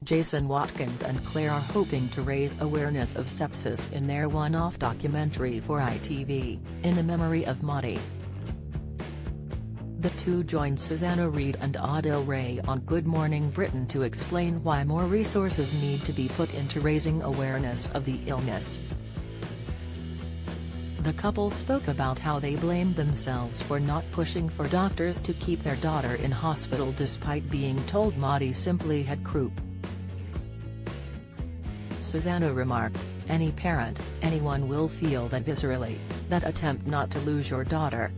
Jason Watkins and Claire are hoping to raise awareness of sepsis in their one-off documentary for ITV, in the memory of Maudie. The two joined Susanna Reid and Adil Ray on Good Morning Britain to explain why more resources need to be put into raising awareness of the illness. The couple spoke about how they blamed themselves for not pushing for doctors to keep their daughter in hospital despite being told Maudie simply had croup. Susanna remarked, "Any parent, anyone will feel that viscerally, that attempt not to lose your daughter.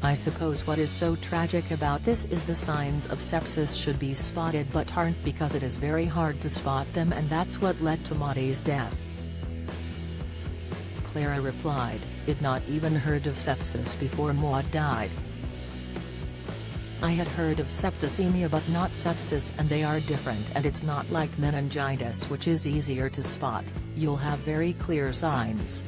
I suppose what is so tragic about this is the signs of sepsis should be spotted but aren't because it is very hard to spot them, and that's what led to Maudie's death." Clara replied, "I'd not even heard of sepsis before Maud died. I had heard of septicemia but not sepsis, and they are different, and it's not like meningitis, which is easier to spot. You'll have very clear signs.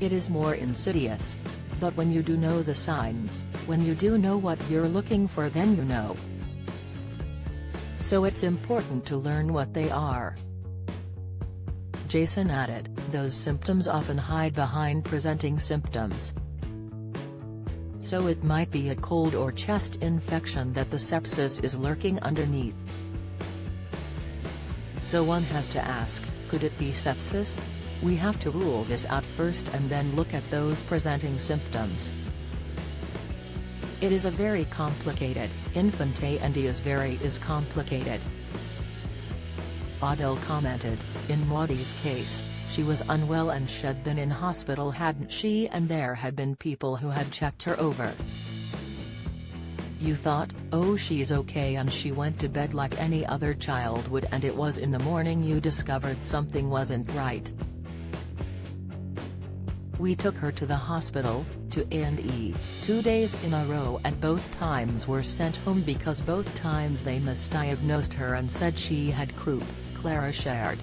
It is more insidious. But when you do know the signs, when you do know what you're looking for, then you know. So it's important to learn what they are." Jason added, "Those symptoms often hide behind presenting symptoms. So it might be a cold or chest infection that the sepsis is lurking underneath. So one has to ask, could it be sepsis? We have to rule this out first and then look at those presenting symptoms. It is a very complicated, infante and is complicated." Adil commented, "In Maudie's case, she was unwell and she'd been in hospital, hadn't she, and there had been people who had checked her over. You thought, oh, she's okay, and she went to bed like any other child would, and it was in the morning you discovered something wasn't right. We took her to the hospital, to A&E, 2 days in a row, and both times were sent home because both times they misdiagnosed her and said she had croup," Clara shared.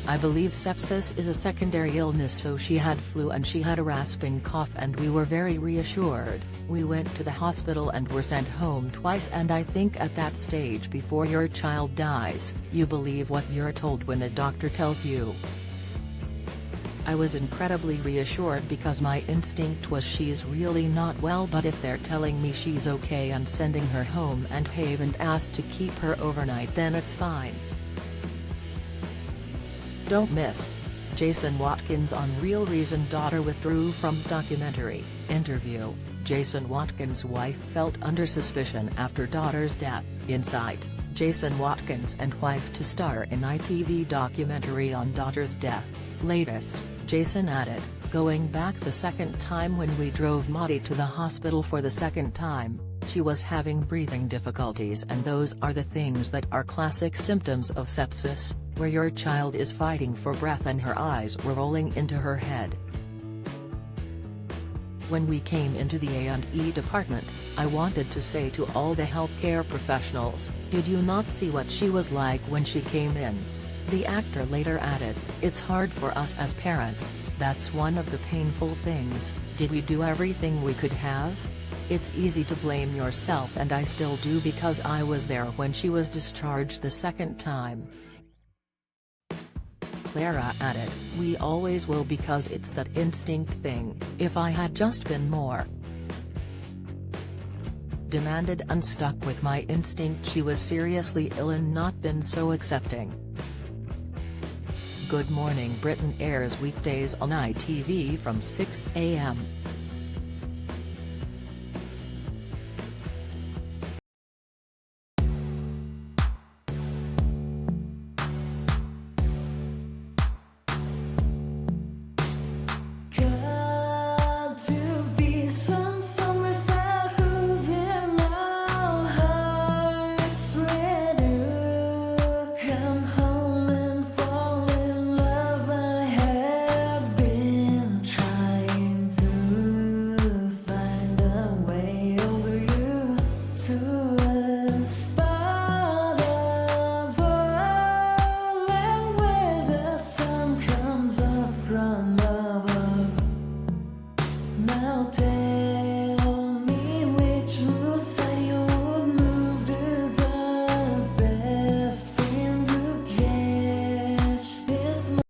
"I believe sepsis is a secondary illness, so she had flu and she had a rasping cough, and we were very reassured. We went to the hospital and were sent home twice, and I think at that stage before your child dies, you believe what you're told when a doctor tells you. I was incredibly reassured because my instinct was she's really not well, but if they're telling me she's okay and sending her home and haven't asked to keep her overnight, then it's fine." Don't miss Jason Watkins on Real Reason. Daughter withdrew from documentary interview. Jason Watkins' wife felt under suspicion after daughter's death. Insight: Jason Watkins and wife to star in ITV documentary on daughter's death. Latest: Jason added, "Going back the second time when we drove Maudie to the hospital for the second time, she was having breathing difficulties, and those are the things that are classic symptoms of sepsis, where your child is fighting for breath and her eyes were rolling into her head. When we came into the A&E department, I wanted to say to all the healthcare professionals, did you not see what she was like when she came in?" The actor later added, "It's hard for us as parents, that's one of the painful things. Did we do everything we could have? It's easy to blame yourself, and I still do because I was there when she was discharged the second time." Clara added, "We always will because it's that instinct thing. If I had just been more demanded and stuck with my instinct, she was seriously ill, and not been so accepting." Good Morning Britain airs weekdays on ITV from 6 a.m. Now